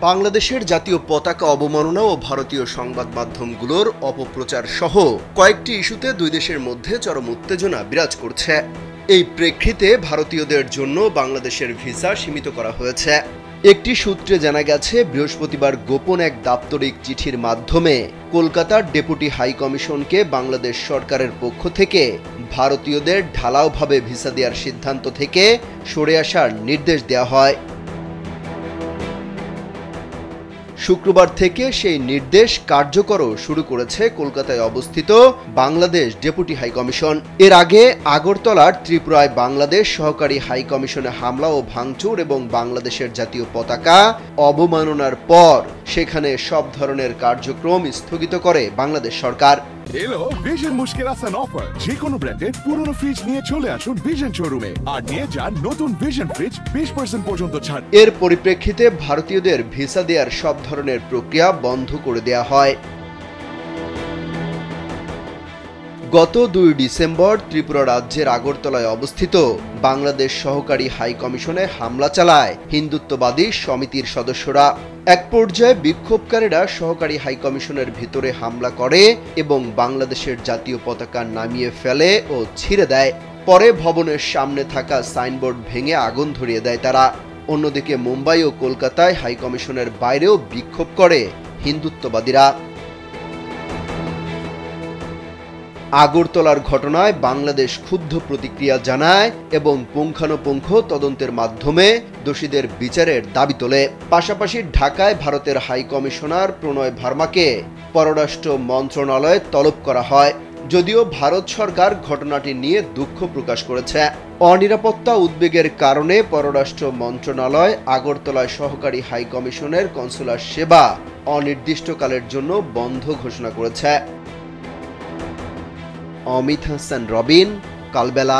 বাংলাদেশের জাতীয় পতাকা অবমাননা ও ভারতীয় সংবাদ মাধ্যমগুলোর অপপ্রচার সহ কয়েকটি ইস্যুতে দুই দেশের মধ্যে চরম উত্তেজনা বিরাজ করছে। এই প্রেক্ষিতে ভারতীয়দের জন্য বাংলাদেশের ভিসা সীমিত করা হয়েছে। একটি সূত্রে জানা গেছে, বৃহস্পতিবার গোপন এক দাপ্তরিক চিঠির মাধ্যমে কলকাতার ডেপুটি হাই কমিশনকে বাংলাদেশ সরকারের পক্ষ থেকে ভারতীয়দের ঢালাওভাবে ভিসা দেওয়ার সিদ্ধান্ত থেকে সরে আসার নির্দেশ দেওয়া হয়। শুক্রবার থেকে সেই নির্দেশ কার্যকরও শুরু করেছে কলকাতায় অবস্থিত বাংলাদেশ ডেপুটি হাই কমিশন। এর আগে আগরতলার ত্রিপুরায় বাংলাদেশ সহকারী হাই কমিশনে হামলা ও ভাঙচুর এবং বাংলাদেশের জাতীয় পতাকা অবমাননার পর সেখানে সব ধরনের কার্যক্রম স্থগিত করে বাংলাদেশ সরকার। এলো ভিশন মুশকিল আসান অফার। যে কোনো ব্র্যান্ডের পুরনো ফ্রিজ নিয়ে চলে আসুন ভিশন শোরুমে আর নিয়ে যান নতুন ভিশন ফ্রিজ 20% পর্যন্ত ছাড়। এর পরিপ্রেক্ষিতে ভারতীয়দের ভিসা দেওয়ার সব ধরনের প্রক্রিয়া বন্ধ করে দেওয়া হয়। গত 2 ডিসেম্বর ত্রিপুরা রাজ্যের আগরতলায় অবস্থিত বাংলাদেশ সহকারী হাই কমিশনে হামলা চালায় হিন্দুত্ববাদী সমিতির সদস্যরা। এক পর্যায়ে বিক্ষোভকারীরা সহকারী হাই কমিশনের ভিতরে হামলা করে এবং বাংলাদেশের জাতীয় পতাকা নামিয়ে ফেলে ও ছিঁড়ে দেয়। পরে ভবনের সামনে থাকা সাইনবোর্ড ভেঙে আগুন ধরিয়ে দেয় তারা। অন্যদিকে মুম্বাই ও কলকাতায় হাই কমিশনের বাইরেও বিক্ষোভ করে হিন্দুত্ববাদীরা। আগরতলার ঘটনায় বাংলাদেশ ক্ষুব্ধ প্রতিক্রিয়া জানায় এবং পুঙ্খানুপুঙ্খ তদন্তের মাধ্যমে দোষীদের বিচারের দাবি তোলে। পাশাপাশি ঢাকায় ভারতের হাই কমিশনার প্রণয় ভার্মাকে পররাষ্ট্র মন্ত্রণালয়ে তলব করা হয়। যদিও ভারত সরকার ঘটনাটি নিয়ে দুঃখ প্রকাশ করেছে। অনিরাপত্তা উদ্বেগের কারণে পররাষ্ট্র মন্ত্রণালয় আগরতলায় সহকারী হাই কমিশনের কনসুলার সেবা অনির্দিষ্টকালের জন্য বন্ধ ঘোষণা করেছে। অমিত হাসান রবিন, কালবেলা।